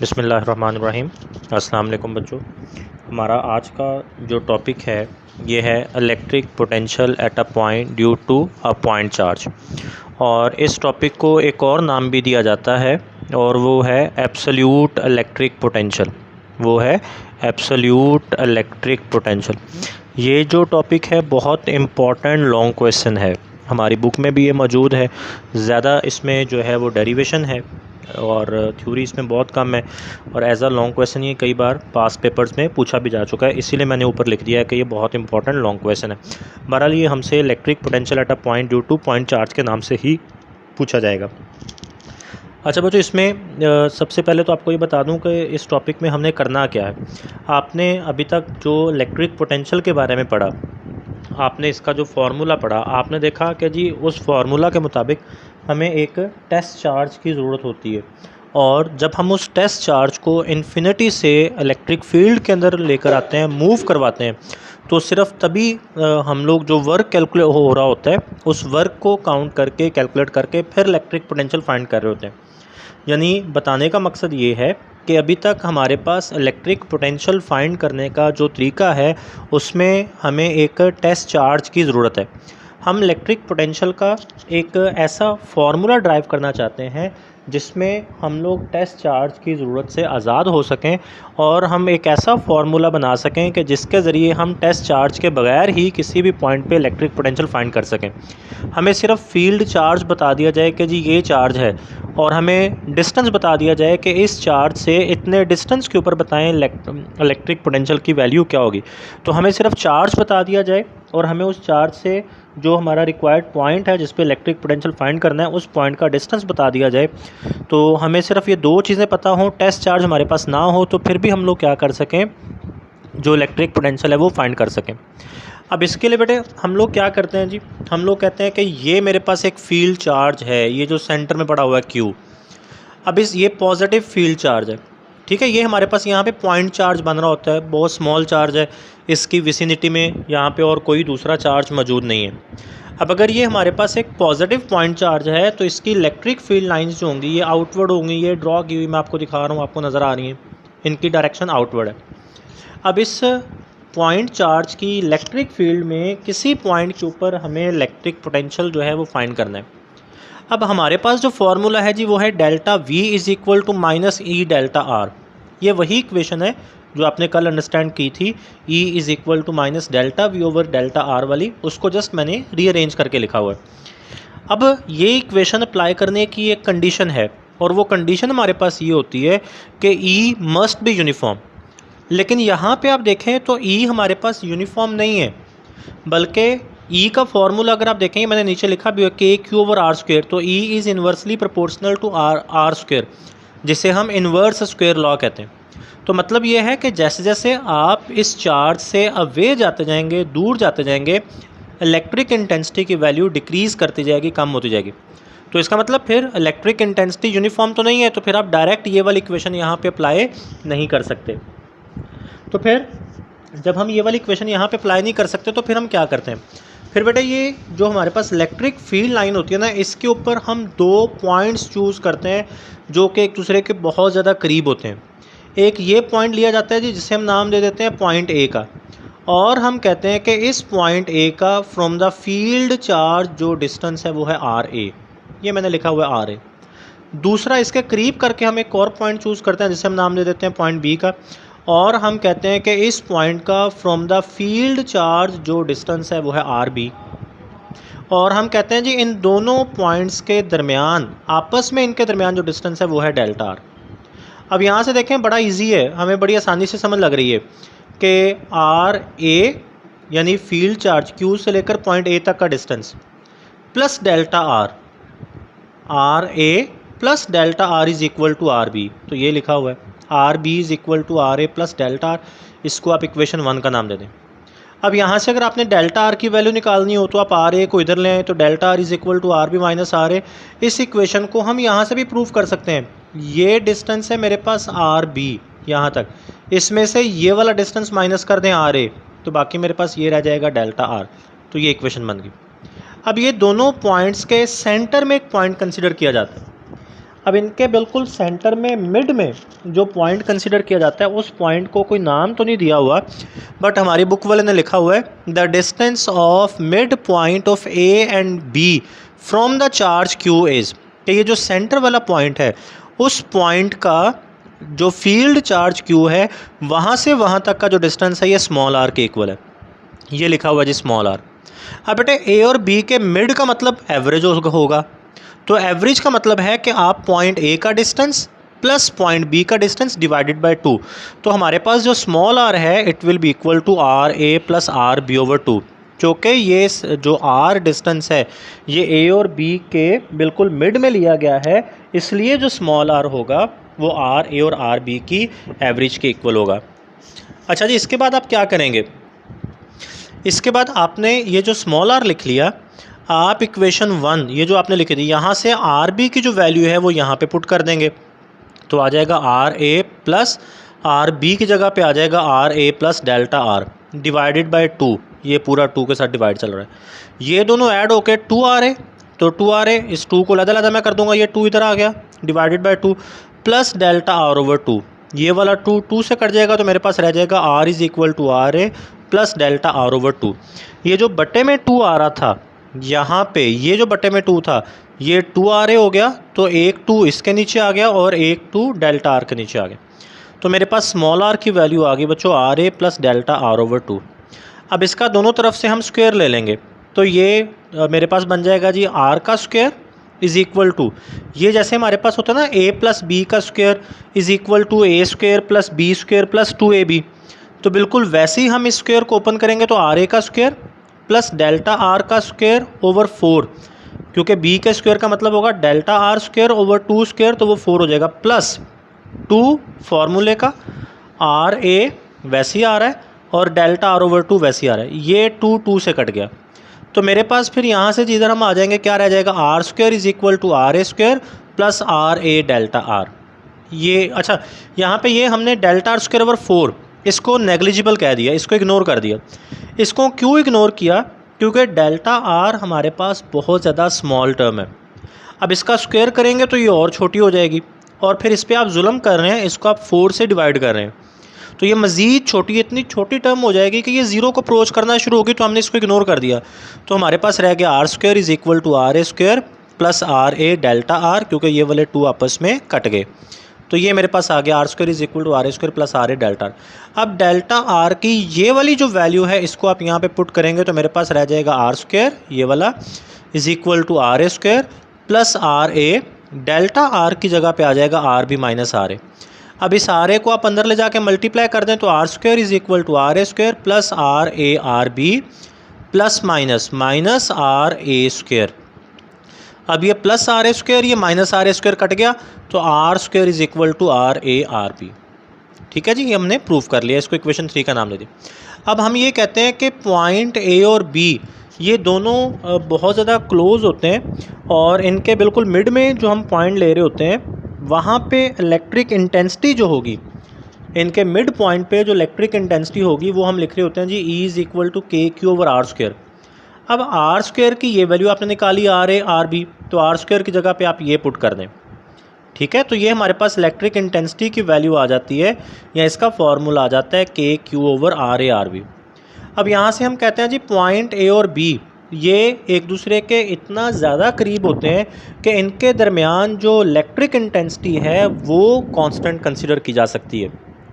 बिस्मिल्लाहिर्रहमानिर्रहीम। अस्सलाम वालेकुम बच्चों। हमारा आज का जो टॉपिक है ये है electric potential at a point due to a point charge. और इस टॉपिक को एक और नाम भी दिया जाता है और वो है एब्सोल्यूट इलेक्ट्रिक पोटेंशियल। वो है एब्सोल्यूट इलेक्ट्रिक पोटेंशियल। ये जो टॉपिक है बहुत इम्पॉर्टेंट लॉन्ग क्वेश्चन है, हमारी बुक में भी ये मौजूद है। ज़्यादा इसमें जो है वो डेरिवेशन है और थ्योरी इसमें बहुत कम है, और एज अ लॉन्ग क्वेश्चन ये कई बार पास पेपर्स में पूछा भी जा चुका है, इसीलिए मैंने ऊपर लिख दिया है कि ये बहुत इंपॉर्टेंट लॉन्ग क्वेश्चन है। बहरहाल ये हमसे electric potential at a point due two point charge के नाम से ही पूछा जाएगा। अच्छा बच्चों, इसमें सबसे पहले तो आपको ये बता दूं कि इस टॉपिक में हमने करना क्या है। आपने अभी तक जो इलेक्ट्रिक पोटेंशियल के बारे में पढ़ा, आपने इसका जो फार्मूला पढ़ा, आपने देखा कि जी उस फार्मूला के मुताबिक हमें एक टेस्ट चार्ज की ज़रूरत होती है, और जब हम उस टेस्ट चार्ज को इन्फिनिटी से इलेक्ट्रिक फील्ड के अंदर लेकर आते हैं, मूव करवाते हैं, तो सिर्फ तभी हम लोग जो वर्क कैलकुलेट हो रहा होता है उस वर्क को काउंट करके, कैलकुलेट करके फिर इलेक्ट्रिक पोटेंशियल फाइंड कर रहे होते हैं। यानी बताने का मकसद ये है कि अभी तक हमारे पास इलेक्ट्रिक पोटेंशियल फाइंड करने का जो तरीका है उसमें हमें एक टेस्ट चार्ज की ज़रूरत है। हम इलेक्ट्रिक पोटेंशियल का एक ऐसा फार्मूला ड्राइव करना चाहते हैं जिसमें हम लोग टेस्ट चार्ज की ज़रूरत से आज़ाद हो सकें, और हम एक ऐसा फार्मूला बना सकें कि जिसके ज़रिए हम टेस्ट चार्ज के बगैर ही किसी भी पॉइंट पे इलेक्ट्रिक पोटेंशियल फाइंड कर सकें। हमें सिर्फ फील्ड चार्ज बता दिया जाए कि जी ये चार्ज है, और हमें डिस्टेंस बता दिया जाए कि इस चार्ज से इतने डिस्टेंस के ऊपर बताएं इलेक्ट्रिक पोटेंशियल की वैल्यू क्या होगी। तो हमें सिर्फ चार्ज बता दिया जाए और हमें उस चार्ज से जो हमारा रिक्वायर्ड पॉइंट है जिस पे इलेक्ट्रिक पोटेंशियल फाइंड करना है उस पॉइंट का डिस्टेंस बता दिया जाए, तो हमें सिर्फ ये दो चीज़ें पता हों, टेस्ट चार्ज हमारे पास ना हो, तो फिर भी हम लोग क्या कर सकें, जो इलेक्ट्रिक पोटेंशियल है वो फाइंड कर सकें। अब इसके लिए बेटे हम लोग क्या करते हैं जी, हम लोग कहते हैं कि ये मेरे पास एक फील्ड चार्ज है, ये जो सेंटर में पड़ा हुआ है Q। अब ये पॉजिटिव फील्ड चार्ज है, ठीक है। ये हमारे पास यहाँ पे पॉइंट चार्ज बन रहा होता है, बहुत स्मॉल चार्ज है, इसकी विसिनिटी में यहाँ पे और कोई दूसरा चार्ज मौजूद नहीं है। अब अगर ये हमारे पास एक पॉजिटिव पॉइंट चार्ज है तो इसकी इलेक्ट्रिक फील्ड लाइंस जो होंगी ये आउटवर्ड होंगी। ये ड्रॉ की हुई मैं आपको दिखा रहा हूँ, आपको नज़र आ रही है, इनकी डायरेक्शन आउटवर्ड है। अब इस पॉइंट चार्ज की इलेक्ट्रिक फील्ड में किसी पॉइंट के ऊपर हमें इलेक्ट्रिक पोटेंशियल जो है वो फाइंड करना है। अब हमारे पास जो फार्मूला है जी वो है delta V is equal to minus E delta are. ये वही इक्वेशन है जो आपने कल अंडरस्टैंड की थी, E is equal to minus delta V over delta are वाली, उसको जस्ट मैंने रीअरेंज करके लिखा हुआ है। अब ये इक्वेशन अप्लाई करने की एक कंडीशन है, और वो कंडीशन हमारे पास ये होती है कि E मस्ट बी यूनिफॉर्म। लेकिन यहाँ पे आप देखें तो E हमारे पास यूनिफॉर्म नहीं है, बल्कि E का फॉर्मूला अगर आप देखेंगे मैंने नीचे लिखा भी है k Q over r square, तो E is inversely proportional to r square, जिसे हम इन्वर्स स्क्वेयर लॉ कहते हैं। तो मतलब ये है कि जैसे जैसे आप इस चार्ज से अवे जाते जाएंगे, दूर जाते जाएंगे, इलेक्ट्रिक इंटेंसिटी की वैल्यू डिक्रीज़ करती जाएगी, कम होती जाएगी। तो इसका मतलब फिर इलेक्ट्रिक इंटेंसिटी यूनिफॉर्म तो नहीं है, तो फिर आप डायरेक्ट ये वाली इक्वेशन यहाँ पे अप्लाई नहीं कर सकते। तो फिर जब हम ये वाली इक्वेशन यहाँ पे अप्लाई नहीं कर सकते तो फिर हम क्या करते हैं, फिर बेटा ये जो हमारे पास इलेक्ट्रिक फील्ड लाइन होती है ना, इसके ऊपर हम दो पॉइंट्स चूज़ करते हैं जो कि एक दूसरे के बहुत ज़्यादा करीब होते हैं। एक ये पॉइंट लिया जाता है जी जिसे हम नाम दे देते हैं पॉइंट A का, और हम कहते हैं कि इस पॉइंट A का फ्रॉम द फील्ड चार्ज जो डिस्टेंस है वो है RA। ये मैंने लिखा हुआ है RA। दूसरा इसके करीब करके हम एक और पॉइंट चूज़ करते हैं जिसे हम नाम दे देते हैं पॉइंट B का, और हम कहते हैं कि इस पॉइंट का फ्रॉम द फील्ड चार्ज जो डिस्टेंस है वो है RB। और हम कहते हैं जी इन दोनों पॉइंट्स के दरमियान, आपस में इनके दरमियान जो डिस्टेंस है वो है डेल्टा आर। अब यहाँ से देखें, बड़ा इजी है, हमें बड़ी आसानी से समझ लग रही है कि RA यानी फील्ड चार्ज Q से लेकर पॉइंट A तक का distance plus delta r, RA plus delta r is equal to RB। तो ये लिखा हुआ है RB is equal to RA plus delta r, इसको आप इक्वेशन 1 का नाम दे दें। अब यहाँ से अगर आपने डेल्टा आर की वैल्यू निकालनी हो तो आप RA को इधर ले आए, तो delta r is equal to RB minus RA। इस इक्वेशन को हम यहाँ से भी प्रूव कर सकते हैं। ये डिस्टेंस है मेरे पास RB यहाँ तक, इसमें से ये वाला डिस्टेंस माइनस कर दें RA, तो बाकी मेरे पास ये रह जाएगा डेल्टा आर। तो ये इक्वेशन बन गई। अब ये दोनों पॉइंट्स के सेंटर में एक पॉइंट कंसिडर किया जाता है। अब इनके बिल्कुल सेंटर में मिड में जो पॉइंट कंसिडर किया जाता है उस पॉइंट को कोई नाम तो नहीं दिया हुआ, बट हमारी बुक वाले ने लिखा हुआ है the distance of mid point of A and B from the charge q is, कि ये जो सेंटर वाला पॉइंट है उस पॉइंट का जो फील्ड चार्ज क्यू है वहाँ से वहाँ तक का जो डिस्टेंस है ये स्मॉल आर के इक्वल है। ये लिखा हुआ है जी स्मॉल आर। अब बेटे ए और बी के मिड का मतलब एवरेज होगा, तो एवरेज का मतलब है कि आप पॉइंट ए का डिस्टेंस प्लस पॉइंट बी का डिस्टेंस डिवाइडेड बाय 2। तो हमारे पास जो स्मॉल आर है it will be equal to r A plus r B over 2, क्योंकि ये जो आर डिस्टेंस है ये ए और बी के बिल्कुल मिड में लिया गया है, इसलिए जो स्मॉल आर होगा वो आर ए और आर बी की एवरेज के इक्वल होगा। अच्छा जी, इसके बाद आप क्या करेंगे, इसके बाद आपने ये जो स्मॉल आर लिख लिया, आप इक्वेशन 1 ये जो आपने लिखी थी यहाँ से आर बी की जो वैल्यू है वो यहाँ पे पुट कर देंगे, तो आ जाएगा r A plus r B की जगह पे आ जाएगा r A plus delta r divided by 2। ये पूरा 2 के साथ डिवाइड चल रहा है, ये दोनों ऐड होके 2 आ रहे, तो 2 आ रहे, इस 2 को लदा मैं कर दूंगा, ये 2 इधर आ गया divided by 2 plus delta r over 2, ये वाला 2 से कट जाएगा, तो मेरे पास रह जाएगा r is equal to r A plus delta r over 2। ये जो बटे में 2 आ रहा था यहाँ पे, ये जो बटे में 2 था ये 2 आर ए हो गया, तो एक 2 इसके नीचे आ गया और एक 2 डेल्टा आर के नीचे आ गया, तो मेरे पास स्मॉल आर की वैल्यू आ गई बच्चों r A plus delta r over 2। अब इसका दोनों तरफ से हम स्क्वायर ले लेंगे, तो ये मेरे पास बन जाएगा जी आर का स्क्वायर इज़ इक्वल टू, ये जैसे हमारे पास होता है ना ए प्लस बी का square is equal to A square plus B square plus 2ab, तो बिल्कुल वैसे ही हम इस स्क्वायर को ओपन करेंगे तो आर ए का स्क्वायर प्लस डेल्टा आर का स्क्वायर ओवर 4, क्योंकि बी के स्क्वायर का मतलब होगा delta R square over 2 square, तो वो 4 हो जाएगा प्लस 2 फार्मूले का आर ए वैसे ही आ रहा है और डेल्टा आर ओवर 2 वैसे ही आ रहा है, ये 2 से कट गया, तो मेरे पास फिर यहाँ से जिधर हम आ जाएंगे क्या रह जाएगा r square is equal to r A square plus r A delta are. ये अच्छा, यहाँ पे ये हमने डेल्टा आर स्क्वायर ओवर 4 इसको नेग्लिजिबल कह दिया, इसको इग्नोर कर दिया। इसको क्यों इग्नोर किया, क्योंकि डेल्टा आर हमारे पास बहुत ज़्यादा स्मॉल टर्म है, अब इसका स्क्वायर करेंगे तो ये और छोटी हो जाएगी, और फिर इस पर आप जुल्म कर रहे हैं, इसको आप 4 से डिवाइड कर रहे हैं, तो ये मज़ीद छोटी, इतनी छोटी टर्म हो जाएगी कि ये ज़ीरो को अप्रोच करना शुरू होगी, तो हमने इसको इग्नोर कर दिया, तो हमारे पास रह गया r square is equal to r A square plus r A delta r, क्योंकि ये वाले 2 आपस में कट गए, तो ये मेरे पास आ गया r square is equal to r A square plus r A delta r. अब डेल्टा आर की ये वाली जो वैल्यू है इसको आप यहाँ पे पुट करेंगे तो मेरे पास रह जाएगा आर स्क्वायर ये वाला is equal to r A square plus r A, delta r की जगह पे आ जाएगा r B minus are A. अब इस आर ए को आप अंदर ले जाके मल्टीप्लाई कर दें तो r square is equal to r A square plus r A are B plus minus minus are A square. अब ये प्लस आर ए स्क्वायर ये minus are A square cut गया, तो r square is equal to r A are B. ठीक है जी, ये हमने prove कर लिया, इसको इक्वेशन 3 का नाम दे दिया। अब हम ये कहते हैं कि पॉइंट ए और बी ये दोनों बहुत ज़्यादा क्लोज होते हैं और इनके बिल्कुल मिड में जो हम पॉइंट ले रहे होते हैं वहाँ पे इलेक्ट्रिक इंटेंसिटी जो होगी, इनके मिड पॉइंट पे जो इलेक्ट्रिक इंटेंसिटी होगी वो हम लिख रहे होते हैं जी E is equal to K Q over are square. अब आर स्क्वायर की ये वैल्यू आपने निकाली आर ए आर बी, तो आर स्क्वायर की जगह पे आप ये पुट कर दें। ठीक है, तो ये हमारे पास इलेक्ट्रिक इंटेंसिटी की वैल्यू आ जाती है, या इसका फार्मूला आ जाता है k Q over are A are B. अब यहाँ से हम कहते हैं जी पॉइंट ए और बी ये एक दूसरे के इतना ज़्यादा करीब होते हैं कि इनके दरमियान जो इलेक्ट्रिक इंटेंसिटी है वो कांस्टेंट कंसिडर की जा सकती है।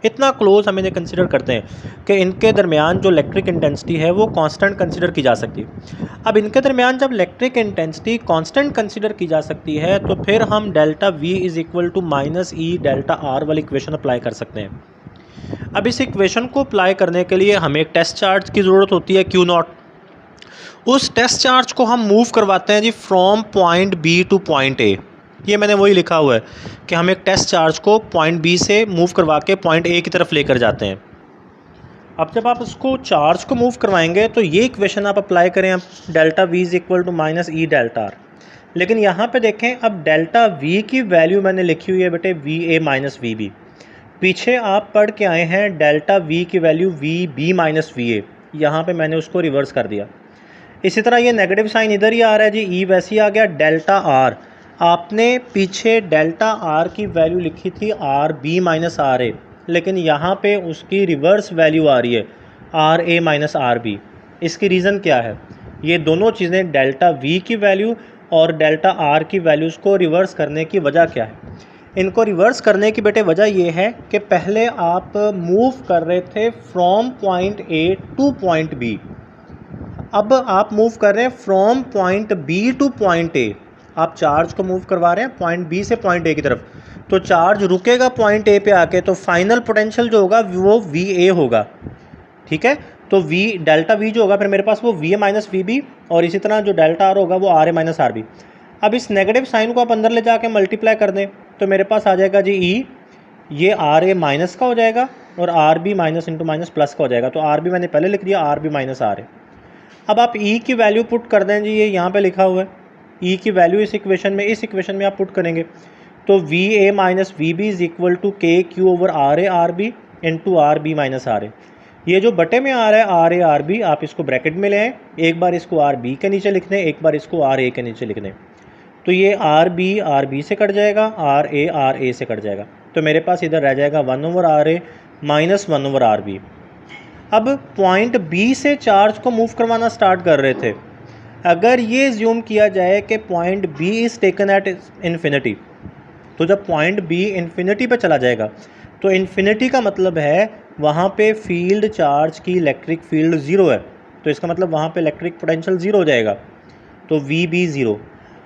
इतना क्लोज हम इन्हें कंसिडर करते हैं कि इनके दरमियान जो इलेक्ट्रिक इंटेंसिटी है वो कांस्टेंट कंसिडर की जा सकती है। अब इनके दरमियान जब इलेक्ट्रिक इंटेंसिटी कांस्टेंट कंसिडर की जा सकती है तो फिर हम delta V is equal to minus E delta are वाली इक्वेशन अप्लाई कर सकते हैं। अब इस इक्वेशन को अप्लाई करने के लिए हमें एक टेस्ट चार्ज की ज़रूरत होती है क्यू नॉट। उस टेस्ट चार्ज को हम मूव करवाते हैं जी from point B to point A. ये मैंने वही लिखा हुआ है कि हम एक टेस्ट चार्ज को पॉइंट बी से मूव करवा के पॉइंट ए की तरफ लेकर जाते हैं। अब जब आप उसको चार्ज को मूव करवाएंगे तो ये इक्वेशन आप अप्लाई करें, आप delta V is equal to minus E delta r. लेकिन यहाँ पे देखें, अब डेल्टा वी की वैल्यू मैंने लिखी हुई है बेटे V A minus V B. पीछे आप पढ़ के आए हैं डेल्टा वी की value V B minus V A, यहाँ पर मैंने उसको रिवर्स कर दिया। इसी तरह ये नेगेटिव साइन इधर ही आ रहा है जी, ई वैसे ही आ गया डेल्टा आर। आपने पीछे डेल्टा आर की वैल्यू लिखी थी r B minus are A, लेकिन यहाँ पे उसकी रिवर्स वैल्यू आ रही है r A minus r B. इसकी रीज़न क्या है? ये दोनों चीज़ें डेल्टा वी की वैल्यू और डेल्टा आर की वैल्यूज़ को रिवर्स करने की वजह क्या है? इनको रिवर्स करने की बेटे वजह ये है कि पहले आप मूव कर रहे थे from point A to point B, अब आप मूव कर रहे हैं from point B to point A. आप चार्ज को मूव करवा रहे हैं पॉइंट बी से पॉइंट ए की तरफ, तो चार्ज रुकेगा पॉइंट ए पे आके, तो फाइनल पोटेंशियल जो होगा वो वी ए होगा। ठीक है, तो वी डेल्टा वी जो होगा फिर मेरे पास वो V A minus V B, और इसी तरह जो डेल्टा आर होगा वो r A minus r B. अब इस नेगेटिव साइन को आप अंदर ले जाके मल्टीप्लाई कर दें तो मेरे पास आ जाएगा जी ई, ये आर ए माइनस का हो जाएगा और r B minus into minus plus का हो जाएगा। तो आर बी मैंने पहले लिख दिया, are B minus are A. अब आप ई की वैल्यू पुट कर दें जी, ये यहाँ पे लिखा हुआ है ई की वैल्यू इस इक्वेशन में आप पुट करेंगे तो V A minus V B is equal to K Q over are A are B into R B minus are A. ये जो बटे में आ रहा है आर ए आर बी, आप इसको ब्रैकेट में ले आए, एक बार इसको आर बी के नीचे लिख दें, एक बार इसको आर ए के नीचे लिख दें, तो ये आर बी से कट जाएगा, आर ए से कट जाएगा, तो मेरे पास इधर रह जाएगा 1 over are A minus 1 over r B. अब पॉइंट बी से चार्ज को मूव करवाना स्टार्ट कर रहे थे, अगर ये ज्यूम किया जाए कि point B is taken at infinity, तो जब पॉइंट बी इन्फिनिटी पे चला जाएगा तो इन्फिनिटी का मतलब है वहाँ पे फील्ड चार्ज की इलेक्ट्रिक फील्ड ज़ीरो है, तो इसका मतलब वहाँ पे इलेक्ट्रिक पोटेंशियल ज़ीरो हो जाएगा, तो वी बी ज़ीरो।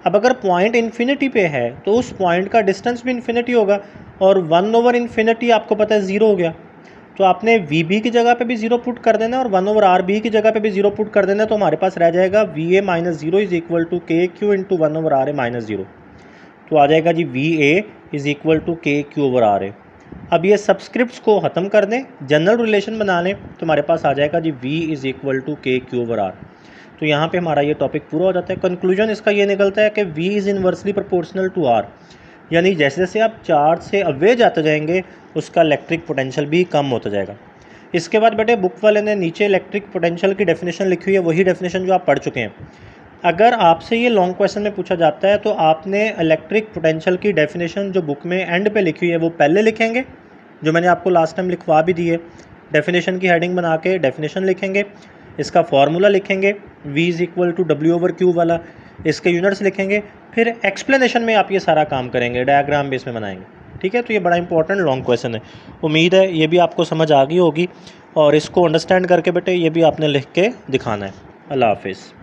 अब अगर पॉइंट इन्फिनिटी पे है तो उस पॉइंट का डिस्टेंस भी इन्फिनिटी होगा, और 1 ओवर इन्फिनिटी आपको पता है ज़ीरो हो गया, तो आपने वी बी की जगह पे भी ज़ीरो पुट कर देना और 1 ओवर आर बी की जगह पे भी ज़ीरो पुट कर देना, तो हमारे पास रह जाएगा V A minus zero is equal to K Q into 1 over are A minus zero. तो आ जाएगा जी V A is equal to K Q over are A. अब ये सब्सक्रिप्ट्स को ख़त्म कर दें, जनरल रिलेशन बना लें, तो हमारे पास आ जाएगा जी we is equal to K Q over are. तो यहाँ पे हमारा ये टॉपिक पूरा हो जाता है। कंक्लूजन इसका ये निकलता है कि V is inversely proportional to r, यानी जैसे जैसे आप चार्ज से अवे जाते जाएंगे उसका इलेक्ट्रिक पोटेंशियल भी कम होता जाएगा। इसके बाद बेटे बुक वाले ने नीचे इलेक्ट्रिक पोटेंशियल की डेफिनेशन लिखी हुई है, वही डेफिनेशन जो आप पढ़ चुके हैं। अगर आपसे ये लॉन्ग क्वेश्चन में पूछा जाता है तो आपने इलेक्ट्रिक पोटेंशियल की डेफिनेशन जो बुक में एंड पे लिखी हुई है वो पहले लिखेंगे, जो मैंने आपको लास्ट टाइम लिखवा भी दी है। डेफिनेशन की हेडिंग बना के डेफिनेशन लिखेंगे, इसका फार्मूला लिखेंगे v is equal to W over q वाला, इसके यूनिट्स लिखेंगे, फिर एक्सप्लेनेशन में आप ये सारा काम करेंगे, डायग्राम बेस में बनाएंगे। ठीक है, तो ये बड़ा इंपॉर्टेंट लॉन्ग क्वेश्चन है। उम्मीद है ये भी आपको समझ आ गई होगी, और इसको अंडरस्टैंड करके बेटे ये भी आपने लिख के दिखाना है। अल्लाह हाफिज़।